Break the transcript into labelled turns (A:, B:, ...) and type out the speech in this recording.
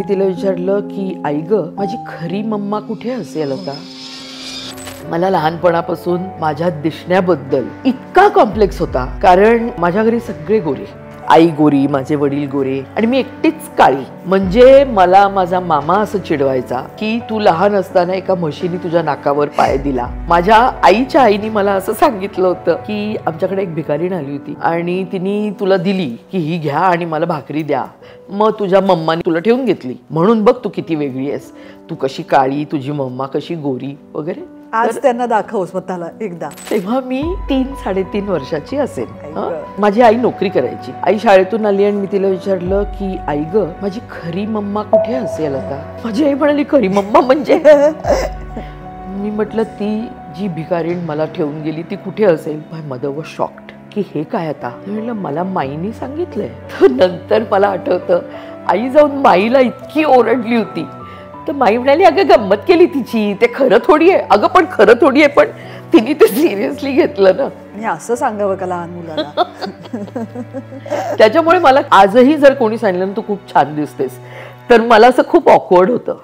A: मी तिला विचारलं की आई ग, माझी खरी मम्मा कुठे असेल आता? मला लहानपणापासून माझ्या दिसण्याबद्दल इतका कॉम्प्लेक्स होता, कारण माझ्या घरी सगळे गोरे, आई गोरी, माझे वडील गोरे आणि मी एकटीच काळी. म्हणजे मला माझा मामा असं चिडवायचा की तू लहान असताना एका म्हशीने तुझ्या नाकावर पाय दिला. माझ्या आईच्या आईने मला असं सांगितलं होतं की आमच्याकडे एक भिकारीण आली होती आणि तिने तुला दिली की ही घ्या आणि मला भाकरी द्या, मग तुझ्या मम्माने तुला ठेवून घेतली, म्हणून बघ तू किती वेगळी आहेस, तू कशी काळी, तुझी मम्मा कशी गोरी वगैरे.
B: आज त्यांना दाखव स्वतःला एकदा.
A: तेव्हा मी 3-3.5 वर्षाची असेल. माझी आई नोकरी करायची. आई शाळेतून आली आणि मी तिला विचारलं की आई ग, माझी खरी मम्मा कुठे असेल आता? माझी आई म्हणाली खरी मम्मा म्हणजे? मी म्हटलं ती जी भिकारीण मला ठेवून गेली ती कुठे असेल? माय मदर वॉज शॉक्ड की हे काय आता? म्हटलं मला माईने सांगितलंय. तर नंतर मला आठवतं आई जाऊन माईला इतकी ओरडली होती, तर माई म्हणाली अगं गंमत केली तिची, ते खरं थोडी आहे. अगं पण खरं थोडी आहे, पण तिने ते सिरियसली घेतलं ना.
B: आणि असं सांगावं का लहान मुलाला?
A: त्याच्यामुळे मला आजही जर कोणी सांगितलं ना तू खूप छान दिसतेस, तर मला असं खूप ऑकवर्ड होतं.